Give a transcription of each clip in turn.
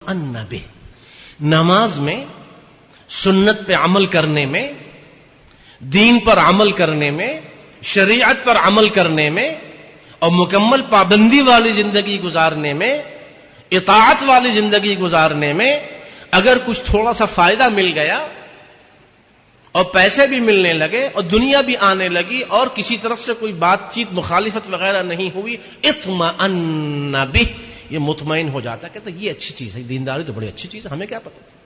النبی، نماز میں سنت پہ عمل کرنے میں، دین پر عمل کرنے میں، شریعت پر عمل کرنے میں اور مکمل پابندی والی زندگی گزارنے میں، اطاعت والی زندگی گزارنے میں اگر کچھ تھوڑا سا فائدہ مل گیا اور پیسے بھی ملنے لگے اور دنیا بھی آنے لگی اور کسی طرف سے کوئی بات چیت مخالفت وغیرہ نہیں ہوئی، اطمأن بہ، یہ مطمئن ہو جاتا ہے، کہتا یہ اچھی چیز ہے، دینداری تو بڑی اچھی چیز ہے، ہمیں کیا پتہ تھا۔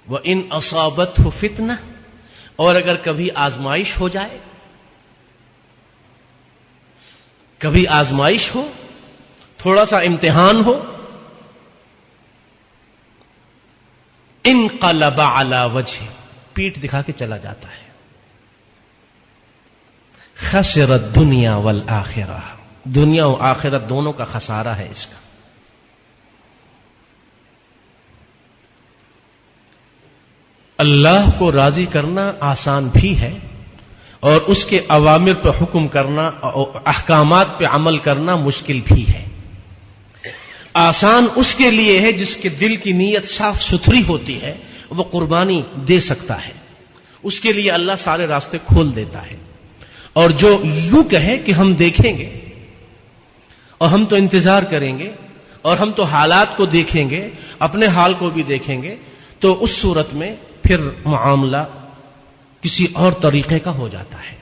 وَإِنْ أَصَابَتْهُ فِتْنَةٌ، اور اگر کبھی آزمائش ہو جائے، کبھی آزمائش ہو، تھوڑا سا امتحان ہو، انقلب علی وجہ، پیٹ دکھا کے چلا جاتا ہے، خسر الدنیا والآخرہ، دنیا و آخرت دونوں کا خسارہ ہے اس کا۔ اللہ کو راضی کرنا آسان بھی ہے اور اس کے اوامر پہ حکم کرنا، احکامات پہ عمل کرنا مشکل بھی ہے۔ آسان اس کے لیے ہے جس کے دل کی نیت صاف ستھری ہوتی ہے، وہ قربانی دے سکتا ہے، اس کے لیے اللہ سارے راستے کھول دیتا ہے۔ اور جو یوں کہے کہ ہم دیکھیں گے اور ہم تو انتظار کریں گے اور ہم تو حالات کو دیکھیں گے، اپنے حال کو بھی دیکھیں گے، تو اس صورت میں پھر معاملہ کسی اور طریقے کا ہو جاتا ہے۔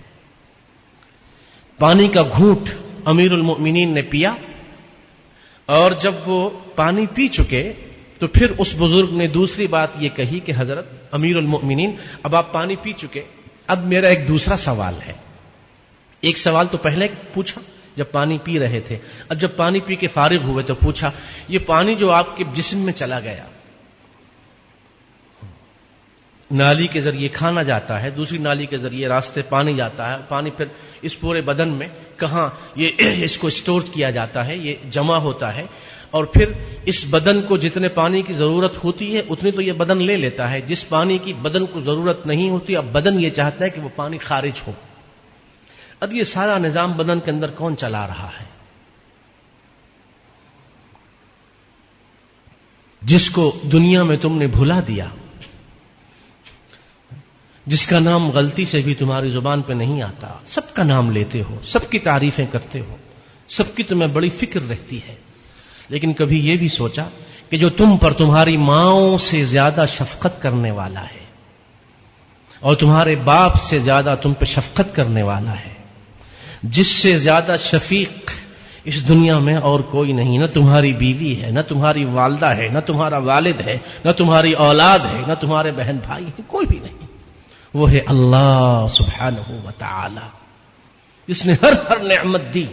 پانی کا گھونٹ امیر المؤمنین نے پیا، اور جب وہ پانی پی چکے تو پھر اس بزرگ نے دوسری بات یہ کہی کہ حضرت امیر المؤمنین، اب آپ پانی پی چکے، اب میرا ایک دوسرا سوال ہے۔ ایک سوال تو پہلے پوچھا جب پانی پی رہے تھے، اب جب پانی پی کے فارغ ہوئے تو پوچھا یہ پانی جو آپ کے جسم میں چلا گیا، نالی کے ذریعے کھانا جاتا ہے، دوسری نالی کے ذریعے راستے پانی جاتا ہے، پانی پھر اس پورے بدن میں کہاں یہ اس کو اسٹور کیا جاتا ہے، یہ جمع ہوتا ہے، اور پھر اس بدن کو جتنے پانی کی ضرورت ہوتی ہے اتنی تو یہ بدن لے لیتا ہے، جس پانی کی بدن کو ضرورت نہیں ہوتی اب بدن یہ چاہتا ہے کہ وہ پانی خارج ہو۔ اب یہ سارا نظام بدن کے اندر کون چلا رہا ہے؟ جس کو دنیا میں تم نے بھلا دیا، جس کا نام غلطی سے بھی تمہاری زبان پہ نہیں آتا، سب کا نام لیتے ہو، سب کی تعریفیں کرتے ہو، سب کی تمہیں بڑی فکر رہتی ہے، لیکن کبھی یہ بھی سوچا کہ جو تم پر تمہاری ماؤں سے زیادہ شفقت کرنے والا ہے اور تمہارے باپ سے زیادہ تم پہ شفقت کرنے والا ہے، جس سے زیادہ شفیق اس دنیا میں اور کوئی نہیں، نہ تمہاری بیوی ہے، نہ تمہاری والدہ ہے، نہ تمہارا والد ہے، نہ تمہاری اولاد ہے، نہ تمہارے بہن بھائی ہیں، کوئی بھی نہیں، وہ ہے اللہ سبحانہ وتعالی، جس نے ہر نعمت دی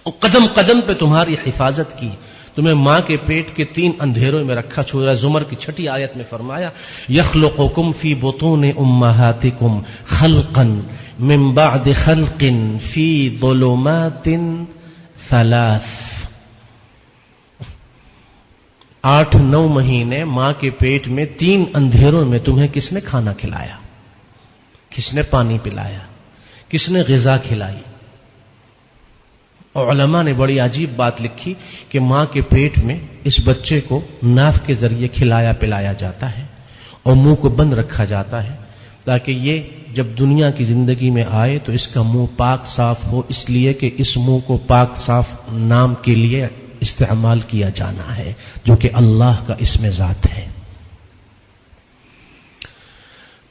اور قدم قدم پہ تمہاری حفاظت کی، تمہیں ماں کے پیٹ کے 3 اندھیروں میں رکھا۔ سورہ زمر کی 6 آیت میں فرمایا یخلقکم فی بطون امہاتکم خلقا من بعد خلق فی ظلمات 3، 8-9 مہینے ماں کے پیٹ میں 3 اندھیروں میں تمہیں کس نے کھانا کھلایا، کس نے پانی پلایا، کس نے غذا کھلائی۔ اور علماء نے بڑی عجیب بات لکھی کہ ماں کے پیٹ میں اس بچے کو ناف کے ذریعے کھلایا پلایا جاتا ہے اور منہ کو بند رکھا جاتا ہے تاکہ یہ جب دنیا کی زندگی میں آئے تو اس کا منہ پاک صاف ہو، اس لیے کہ اس منہ کو پاک صاف نام کے لیے استعمال کیا جانا ہے جو کہ اللہ کا اسم ذات ہے۔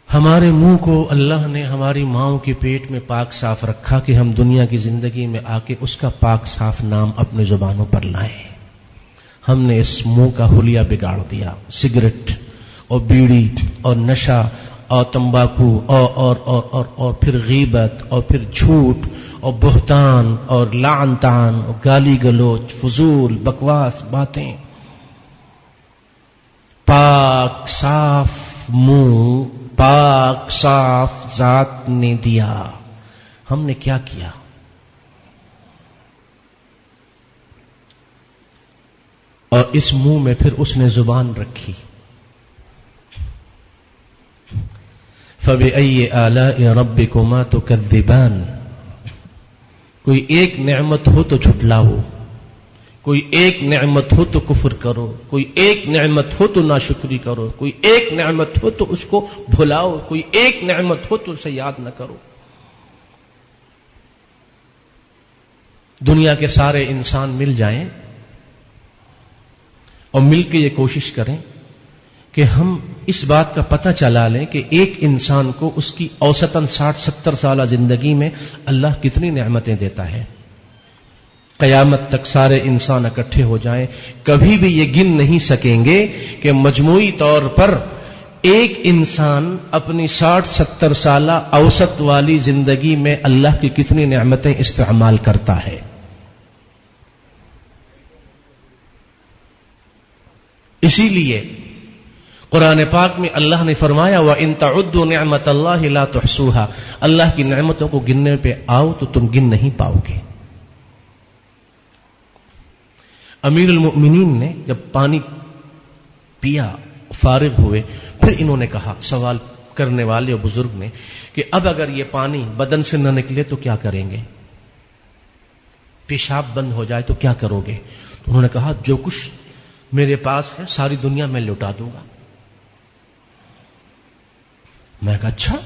ہمارے منہ کو اللہ نے ہماری ماؤں کے پیٹ میں پاک صاف رکھا کہ ہم دنیا کی زندگی میں آ کے اس کا پاک صاف نام اپنے زبانوں پر لائیں۔ ہم نے اس منہ کا حلیہ بگاڑ دیا، سگریٹ اور بیڑی اور نشہ اور تمباکو اور پھر غیبت اور پھر جھوٹ اور بہتان اور لعن طعن اور گالی گلوچ، فضول بکواس باتیں۔ پاک صاف منہ پاک صاف ذات نے دیا، ہم نے کیا کیا؟ اور اس منہ میں پھر اس نے زبان رکھی۔ فَبِأَيِّ آلَاءِ رَبِّكُمَا تُكَذِّبَانِ، کوئی ایک نعمت ہو تو جھٹلاؤ، کوئی ایک نعمت ہو تو کفر کرو، کوئی ایک نعمت ہو تو ناشکری کرو، کوئی ایک نعمت ہو تو اس کو بھلاؤ، کوئی ایک نعمت ہو تو اسے یاد نہ کرو۔ دنیا کے سارے انسان مل جائیں اور مل کے یہ کوشش کریں کہ ہم اس بات کا پتہ چلا لیں کہ ایک انسان کو اس کی اوسطاً 60-70 سالہ زندگی میں اللہ کتنی نعمتیں دیتا ہے۔ قیامت تک سارے انسان اکٹھے ہو جائیں، کبھی بھی یہ گن نہیں سکیں گے کہ مجموعی طور پر ایک انسان اپنی 60-70 سالہ اوسط والی زندگی میں اللہ کی کتنی نعمتیں استعمال کرتا ہے۔ اسی لیے قرآن پاک میں اللہ نے فرمایا وَإِن تَعُدُّوا نِعْمَةَ اللَّهِ لَا تُحْصُوهَا، اللہ کی نعمتوں کو گننے پہ آؤ تو تم گن نہیں پاؤ گے۔ امیر المؤمنین نے جب پانی پیا فارغ ہوئے، پھر انہوں نے کہا، سوال کرنے والے اور بزرگ نے، کہ اب اگر یہ پانی بدن سے نہ نکلے تو کیا کریں گے؟ پیشاب بند ہو جائے تو کیا کرو گے؟ تو انہوں نے کہا جو کچھ میرے پاس ہے ساری دنیا میں لوٹا دوں گا۔ میں کہا اچھا؟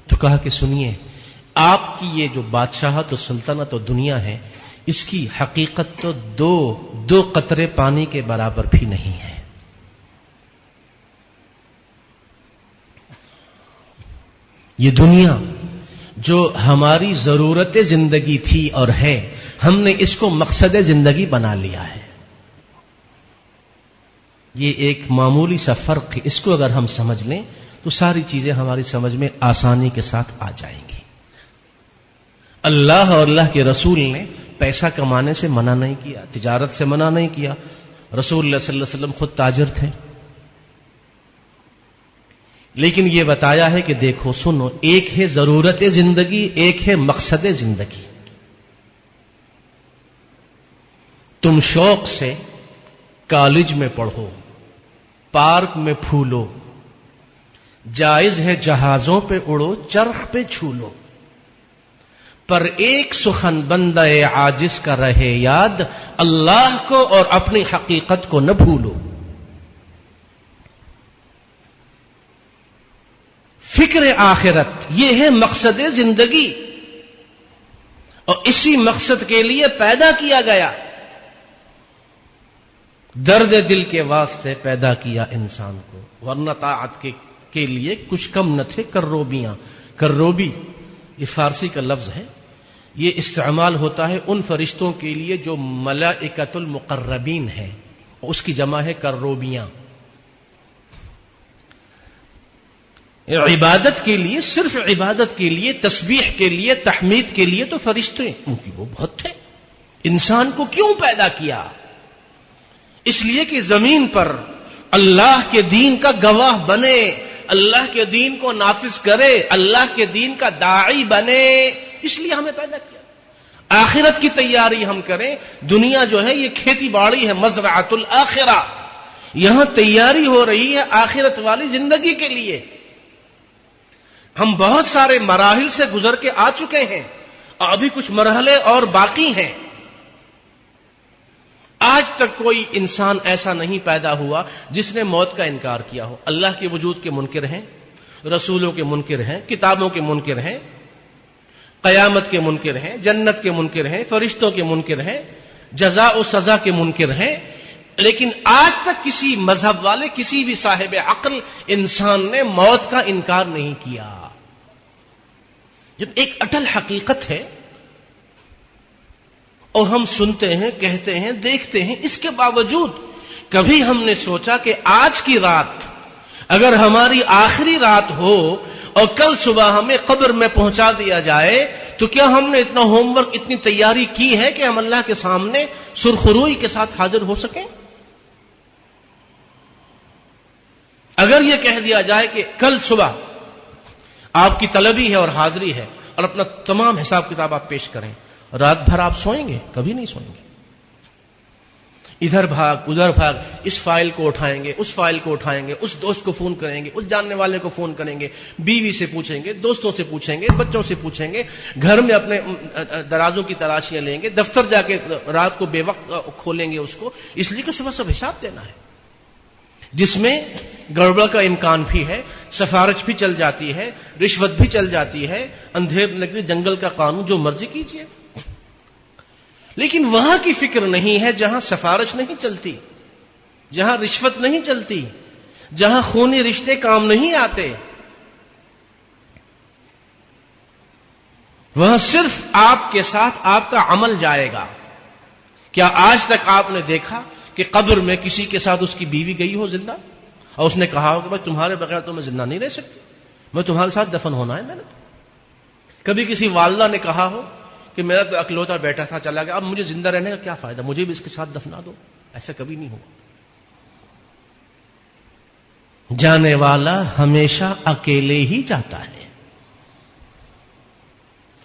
تو کہا کہ سنیے، آپ کی یہ جو بادشاہت و سلطنت و دنیا ہے، اس کی حقیقت تو دو قطرے پانی کے برابر بھی نہیں ہے۔ یہ دنیا جو ہماری ضرورت زندگی تھی اور ہے، ہم نے اس کو مقصد زندگی بنا لیا ہے۔ یہ ایک معمولی سا فرق ہے، اس کو اگر ہم سمجھ لیں تو ساری چیزیں ہماری سمجھ میں آسانی کے ساتھ آ جائیں گی۔ اللہ اور اللہ کے رسول نے پیسہ کمانے سے منع نہیں کیا، تجارت سے منع نہیں کیا۔ رسول اللہ صلی اللہ علیہ وسلم خود تاجر تھے، لیکن یہ بتایا ہے کہ دیکھو سنو، ایک ہے ضرورت زندگی، ایک ہے مقصد زندگی۔ تم شوق سے کالج میں پڑھو، پارک میں پھولو، جائز ہے جہازوں پہ اڑو، چرخ پہ چھولو، پر ایک سخن بندہ عاجز کا رہے یاد، اللہ کو اور اپنی حقیقت کو نہ بھولو۔ فکر آخرت یہ ہے مقصد زندگی، اور اسی مقصد کے لیے پیدا کیا گیا۔ درد دل کے واسطے پیدا کیا انسان کو، ورنہ طاعت کے لیے کچھ کم نہ تھے کروبیاں۔ کروبی یہ فارسی کا لفظ ہے، یہ استعمال ہوتا ہے ان فرشتوں کے لیے جو ملائکۃ المقربین ہیں، اس کی جمع ہے کروبیاں۔ عبادت کے لیے، صرف عبادت کے لیے، تسبیح کے لیے، تحمید کے لیے تو فرشتے ان کی وہ بہت تھے۔ انسان کو کیوں پیدا کیا؟ اس لیے کہ زمین پر اللہ کے دین کا گواہ بنے، اللہ کے دین کو نافذ کرے، اللہ کے دین کا داعی بنے، اس لیے ہمیں پیدا کیا۔ آخرت کی تیاری ہم کریں۔ دنیا جو ہے یہ کھیتی باڑی ہے، مزرعۃ الآخرہ، یہاں تیاری ہو رہی ہے آخرت والی زندگی کے لیے۔ ہم بہت سارے مراحل سے گزر کے آ چکے ہیں، اور ابھی کچھ مرحلے اور باقی ہیں۔ آج تک کوئی انسان ایسا نہیں پیدا ہوا جس نے موت کا انکار کیا ہو۔ اللہ کے وجود کے منکر ہیں، رسولوں کے منکر ہیں، کتابوں کے منکر ہیں، قیامت کے منکر ہیں، جنت کے منکر ہیں، فرشتوں کے منکر ہیں، جزا و سزا کے منکر ہیں، لیکن آج تک کسی مذہب والے، کسی بھی صاحب عقل انسان نے موت کا انکار نہیں کیا۔ جب ایک اٹل حقیقت ہے اور ہم سنتے ہیں، کہتے ہیں، دیکھتے ہیں، اس کے باوجود کبھی ہم نے سوچا کہ آج کی رات اگر ہماری آخری رات ہو اور کل صبح ہمیں قبر میں پہنچا دیا جائے تو کیا ہم نے اتنا ہوم ورک، اتنی تیاری کی ہے کہ ہم اللہ کے سامنے سرخروئی کے ساتھ حاضر ہو سکیں؟ اگر یہ کہہ دیا جائے کہ کل صبح آپ کی طلبی ہے اور حاضری ہے اور اپنا تمام حساب کتاب آپ پیش کریں، رات بھر آپ سوئیں گے؟ کبھی نہیں سوئیں گے۔ ادھر بھاگ ادھر بھاگ، اس فائل کو اٹھائیں گے، اس فائل کو اٹھائیں گے، اس دوست کو فون کریں گے، اس جاننے والے کو فون کریں گے، بیوی سے پوچھیں گے، دوستوں سے پوچھیں گے، بچوں سے پوچھیں گے، گھر میں اپنے درازوں کی تلاشیاں لیں گے، دفتر جا کے رات کو بے وقت کھولیں گے اس کو، اس لیے کہ صبح سب حساب دینا ہے، جس میں گڑبڑ کا امکان بھی ہے، سفارش بھی چل جاتی ہے، رشوت بھی چل جاتی ہے، اندھیر نگری جنگل کا قانون، جو مرضی کیجیے۔ لیکن وہاں کی فکر نہیں ہے جہاں سفارش نہیں چلتی، جہاں رشوت نہیں چلتی، جہاں خونی رشتے کام نہیں آتے، وہاں صرف آپ کے ساتھ آپ کا عمل جائے گا۔ کیا آج تک آپ نے دیکھا کہ قبر میں کسی کے ساتھ اس کی بیوی گئی ہو زندہ اور اس نے کہا ہو کہ بھائی تمہارے بغیر تو میں زندہ نہیں رہ سکتی، میں تمہارے ساتھ دفن ہونا ہے میں نے؟ کبھی کسی والدہ نے کہا ہو کہ میرا تو اکلوتا بیٹا تھا چلا گیا، اب مجھے زندہ رہنے کا کیا فائدہ، مجھے بھی اس کے ساتھ دفنا دو؟ ایسا کبھی نہیں ہوا۔ جانے والا ہمیشہ اکیلے ہی جاتا ہے،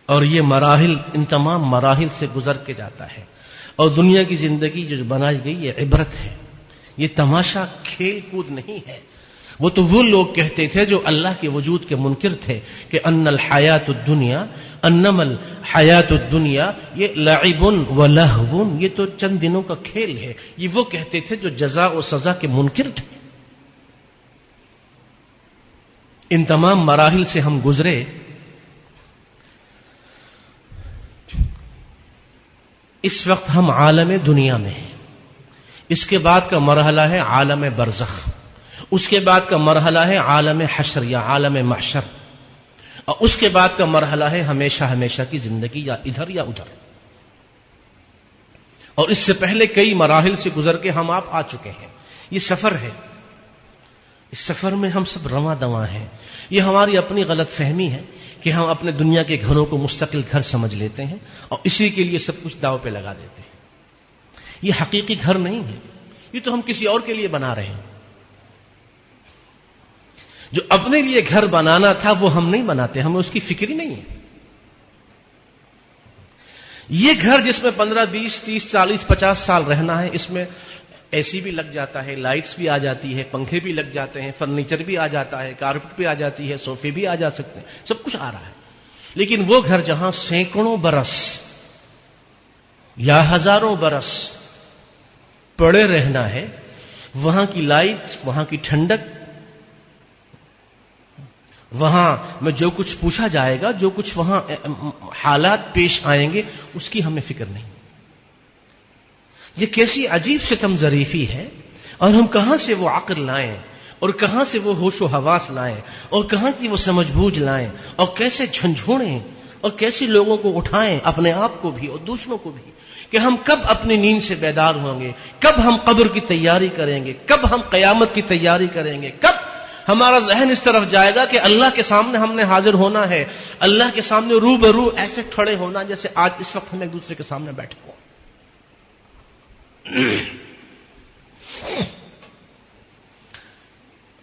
اور یہ مراحل، ان تمام مراحل سے گزر کے جاتا ہے، اور دنیا کی زندگی جو بنائی گئی یہ عبرت ہے، یہ تماشا کھیل کود نہیں ہے۔ وہ تو وہ لوگ کہتے تھے جو اللہ کے وجود کے منکر تھے کہ ان الحیات الدنیا، انما الحیات الدنیا یہ لعب و لہو، یہ تو چند دنوں کا کھیل ہے، یہ وہ کہتے تھے جو جزا و سزا کے منکر تھے۔ ان تمام مراحل سے ہم گزرے، اس وقت ہم عالم دنیا میں ہیں، اس کے بعد کا مرحلہ ہے عالم برزخ، اس کے بعد کا مرحلہ ہے عالم حشر یا عالم محشر، اور اس کے بعد کا مرحلہ ہے ہمیشہ ہمیشہ کی زندگی، یا ادھر یا ادھر۔ اور اس سے پہلے کئی مراحل سے گزر کے ہم آپ آ چکے ہیں۔ یہ سفر ہے، اس سفر میں ہم سب رواں دواں ہیں۔ یہ ہماری اپنی غلط فہمی ہے کہ ہم اپنے دنیا کے گھروں کو مستقل گھر سمجھ لیتے ہیں اور اسی کے لیے سب کچھ داؤ پہ لگا دیتے ہیں۔ یہ حقیقی گھر نہیں ہے، یہ تو ہم کسی اور کے لیے بنا رہے ہیں۔ جو اپنے لیے گھر بنانا تھا وہ ہم نہیں بناتے، ہمیں اس کی فکر ہی نہیں ہے۔ یہ گھر جس میں 15 20 30 40 50 سال رہنا ہے، اس میں اے سی بھی لگ جاتا ہے، لائٹس بھی آ جاتی ہے، پنکھے بھی لگ جاتے ہیں، فرنیچر بھی آ جاتا ہے، کارپٹ بھی آ جاتی ہے، صوفے بھی آ جا سکتے ہیں، سب کچھ آ رہا ہے۔ لیکن وہ گھر جہاں سینکڑوں برس یا ہزاروں برس پڑے رہنا ہے، وہاں کی لائٹ، وہاں کی ٹھنڈک، وہاں میں جو کچھ پوچھا جائے گا، جو کچھ وہاں حالات پیش آئیں گے، اس کی ہمیں فکر نہیں۔ یہ کیسی عجیب ستم ظریفی ہے، اور ہم کہاں سے وہ عقل لائیں، اور کہاں سے وہ ہوش و حواس لائیں، اور کہاں کی وہ سمجھ بوجھ لائیں، اور کیسے جھنجھوڑیں، اور کیسے لوگوں کو اٹھائیں، اپنے آپ کو بھی اور دوسروں کو بھی، کہ ہم کب اپنی نیند سے بیدار ہوں گے، کب ہم قبر کی تیاری کریں گے، کب ہم قیامت کی تیاری کریں گے، کب ہمارا ذہن اس طرف جائے گا کہ اللہ کے سامنے ہم نے حاضر ہونا ہے، اللہ کے سامنے روبرو ایسے کھڑے ہونا جیسے آج اس وقت ہم ایک دوسرے کے سامنے بیٹھے ہوں۔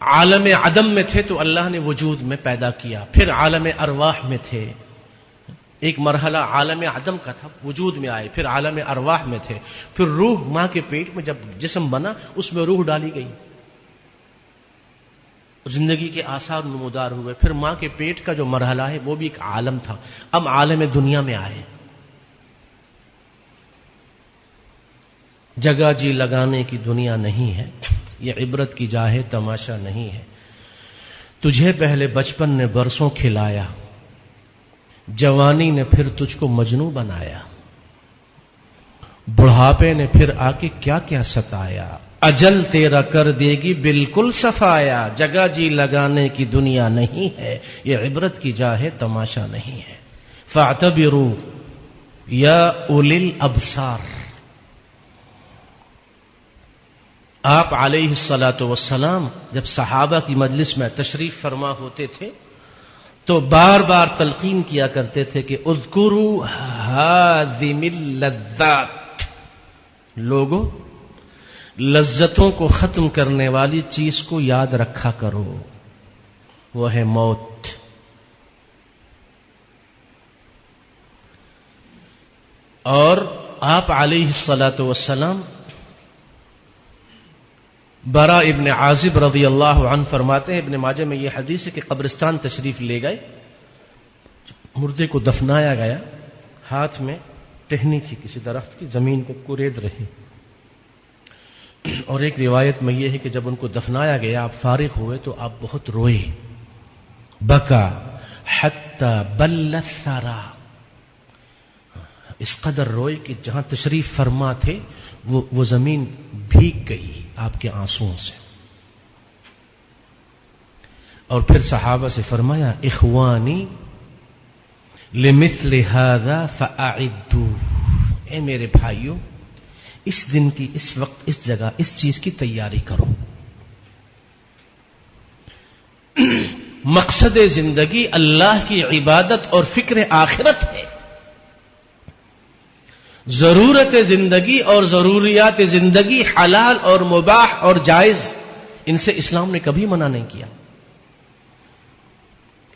عالم عدم میں تھے تو اللہ نے وجود میں پیدا کیا، پھر عالم ارواح میں تھے، ایک مرحلہ عالم عدم کا تھا، وجود میں آئے، پھر عالم ارواح میں تھے، پھر روح ماں کے پیٹ میں جب جسم بنا اس میں روح ڈالی گئی، زندگی کے آثار نمودار ہوئے، پھر ماں کے پیٹ کا جو مرحلہ ہے وہ بھی ایک عالم تھا، اب عالم دنیا میں آئے۔ جگہ جی لگانے کی دنیا نہیں ہے، یہ عبرت کی جا ہے، تماشا نہیں ہے۔ تجھے پہلے بچپن نے برسوں کھلایا، جوانی نے پھر تجھ کو مجنوں بنایا، بڑھاپے نے پھر آ کے کیا کیا ستایا، اجل تیرا کر دے گی بالکل صفایا، جگہ جی لگانے کی دنیا نہیں ہے، یہ عبرت کی جا ہے، تماشا نہیں ہے۔ فاعتبروا یا اولی الابصار، آپ علیہ الصلاۃ والسلام جب صحابہ کی مجلس میں تشریف فرما ہوتے تھے تو بار بار تلقین کیا کرتے تھے کہ اذکروا ہاذم اللذات، لوگوں لذتوں کو ختم کرنے والی چیز کو یاد رکھا کرو، وہ ہے موت۔ اور آپ علیہ الصلاۃ والسلام برا ابن عازب رضی اللہ عنہ فرماتے ہیں، ابن ماجہ میں یہ حدیث ہے کہ قبرستان تشریف لے گئے، مردے کو دفنایا گیا، ہاتھ میں ٹہنی تھی کسی درخت کی، زمین کو کورید رہی، اور ایک روایت میں یہ ہے کہ جب ان کو دفنایا گیا آپ فارغ ہوئے تو آپ بہت روئے، بکا حتی بل الثرى، اس قدر روئے کہ جہاں تشریف فرما تھے وہ زمین بھیگ گئی آپ کے آنسوؤں سے. اور پھر صحابہ سے فرمایا اخوانی لمثل هذا فاعدوا، اے میرے بھائیوں اس دن کی، اس وقت، اس جگہ، اس چیز کی تیاری کرو. مقصد زندگی اللہ کی عبادت اور فکر آخرت ہے. ضرورت زندگی اور ضروریات زندگی حلال اور مباح اور جائز، ان سے اسلام نے کبھی منع نہیں کیا،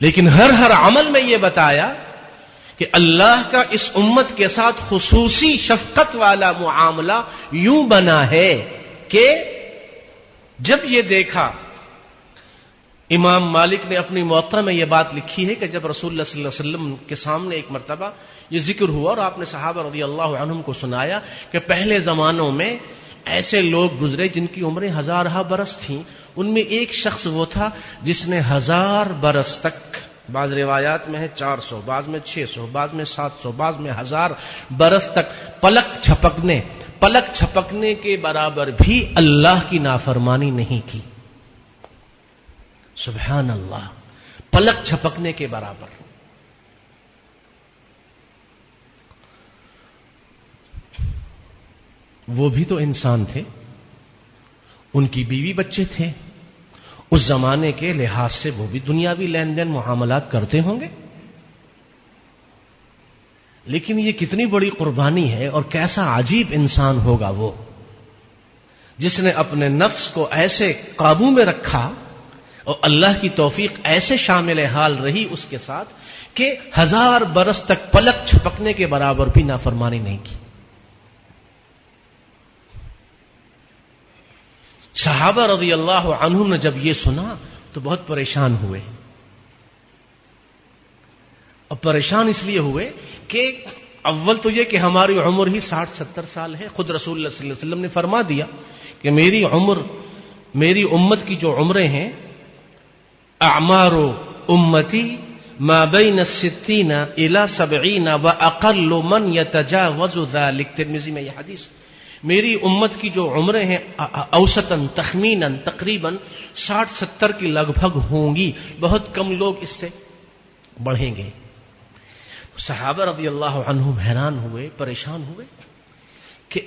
لیکن ہر عمل میں یہ بتایا کہ اللہ کا اس امت کے ساتھ خصوصی شفقت والا معاملہ یوں بنا ہے کہ جب یہ دیکھا، امام مالک نے اپنی موطا میں یہ بات لکھی ہے کہ جب رسول اللہ صلی اللہ علیہ وسلم کے سامنے ایک مرتبہ یہ ذکر ہوا اور آپ نے صحابہ رضی اللہ عنہم کو سنایا کہ پہلے زمانوں میں ایسے لوگ گزرے جن کی عمریں ہزارہ برس تھیں، ان میں ایک شخص وہ تھا جس نے 1000 برس تک، بعض روایات میں ہے 400، بعض میں 600، بعض میں 700، بعض میں 1000 برس تک پلک چھپکنے کے برابر بھی اللہ کی نافرمانی نہیں کی. سبحان اللہ، پلک چھپکنے کے برابر. وہ بھی تو انسان تھے، ان کی بیوی بچے تھے، اس زمانے کے لحاظ سے وہ بھی دنیاوی لین دین معاملات کرتے ہوں گے، لیکن یہ کتنی بڑی قربانی ہے اور کیسا عجیب انسان ہوگا وہ جس نے اپنے نفس کو ایسے قابو میں رکھا اور اللہ کی توفیق ایسے شامل حال رہی اس کے ساتھ کہ 1000 برس تک پلک چھپکنے کے برابر بھی نافرمانی نہیں کی. صحابہ رضی اللہ عنہم نے جب یہ سنا تو بہت پریشان ہوئے، اور پریشان اس لیے ہوئے کہ اول تو یہ کہ ہماری عمر ہی 60-70 سال ہے. خود رسول اللہ صلی اللہ علیہ وسلم نے فرما دیا کہ میری امت کی جو عمریں ہیں، اعمار امتی ما بین 60 الى 70 واقل من يتجاوز ذلك. ترمذی میں یہ حدیث، میری امت کی جو عمریں ہیں اوسطاً تخمیناً تقریباً 60-70 کی لگ بھگ ہوں گی، بہت کم لوگ اس سے بڑھیں گے. صحابہ رضی اللہ عنہم حیران ہوئے، پریشان ہوئے کہ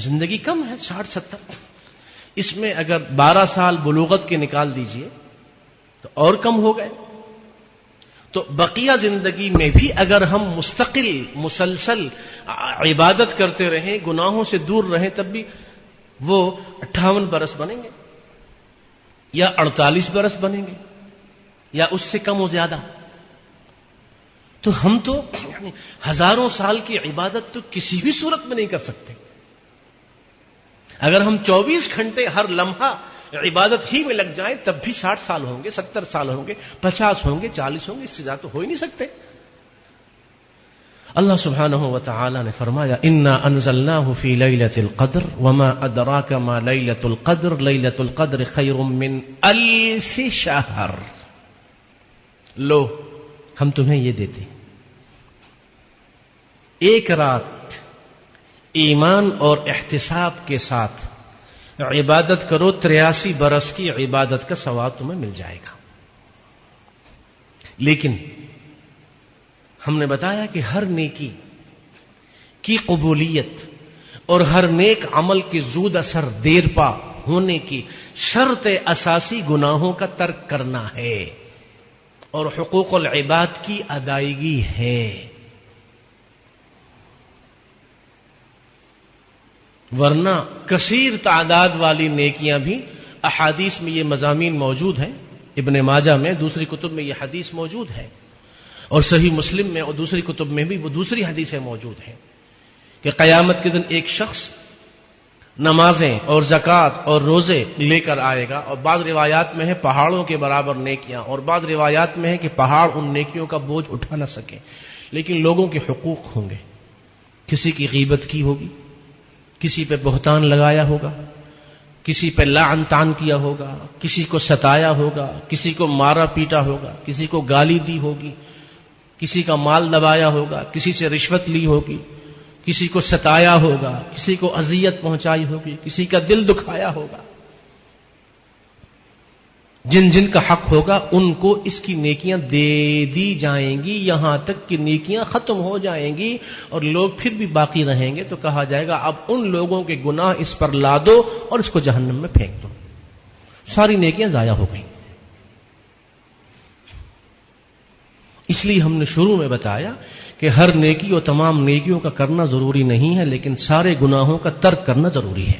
زندگی کم ہے 60-70، اس میں اگر 12 سال بلوغت کے نکال دیجئے تو اور کم ہو گئے، تو بقیہ زندگی میں بھی اگر ہم مستقل مسلسل عبادت کرتے رہیں، گناہوں سے دور رہیں، تب بھی وہ 58 برس بنیں گے یا 48 برس بنیں گے یا اس سے کم و زیادہ. تو ہم تو ہزاروں سال کی عبادت تو کسی بھی صورت میں نہیں کر سکتے. اگر ہم 24 گھنٹے ہر لمحہ عبادت ہی میں لگ جائیں تب بھی 60 سال ہوں گے، 70 سال ہوں گے، 50 ہوں گے، 40 ہوں گے، اس سے زیادہ تو ہو ہی نہیں سکتے. اللہ سبحانہ وتعالی نے فرمایا انا انزلناه فی لیلۃ القدر وما ادراک ما لیلۃ القدر لیلۃ القدر خیر من 1000 شہر. لو ہم تمہیں یہ دیتے، ایک رات ایمان اور احتساب کے ساتھ عبادت کرو، 83 برس کی عبادت کا ثواب تمہیں مل جائے گا. لیکن ہم نے بتایا کہ ہر نیکی کی قبولیت اور ہر نیک عمل کے زود اثر دیر پا ہونے کی شرط اساسی گناہوں کا ترک کرنا ہے اور حقوق العباد کی ادائیگی ہے. ورنہ کثیر تعداد والی نیکیاں بھی، احادیث میں یہ مضامین موجود ہیں، ابن ماجہ میں، دوسری کتب میں یہ حدیث موجود ہے، اور صحیح مسلم میں اور دوسری کتب میں بھی وہ دوسری حدیثیں موجود ہیں کہ قیامت کے دن ایک شخص نمازیں اور زکوٰۃ اور روزے لے کر آئے گا، اور بعض روایات میں ہے پہاڑوں کے برابر نیکیاں، اور بعض روایات میں ہے کہ پہاڑ ان نیکیوں کا بوجھ اٹھا نہ سکے، لیکن لوگوں کے حقوق ہوں گے، کسی کی غیبت کی ہوگی، کسی پہ بہتان لگایا ہوگا، کسی پہ لعن طعن کیا ہوگا، کسی کو ستایا ہوگا، کسی کو مارا پیٹا ہوگا، کسی کو گالی دی ہوگی، کسی کا مال دبایا ہوگا، کسی سے رشوت لی ہوگی، کسی کو ستایا ہوگا، کسی کو اذیت پہنچائی ہوگی، کسی کا دل دکھایا ہوگا۔ جن جن کا حق ہوگا ان کو اس کی نیکیاں دے دی جائیں گی، یہاں تک کہ نیکیاں ختم ہو جائیں گی اور لوگ پھر بھی باقی رہیں گے، تو کہا جائے گا اب ان لوگوں کے گناہ اس پر لا دو اور اس کو جہنم میں پھینک دو، ساری نیکیاں ضائع ہو گئیں۔ اس لیے ہم نے شروع میں بتایا کہ ہر نیکی اور تمام نیکیوں کا کرنا ضروری نہیں ہے، لیکن سارے گناہوں کا ترک کرنا ضروری ہے۔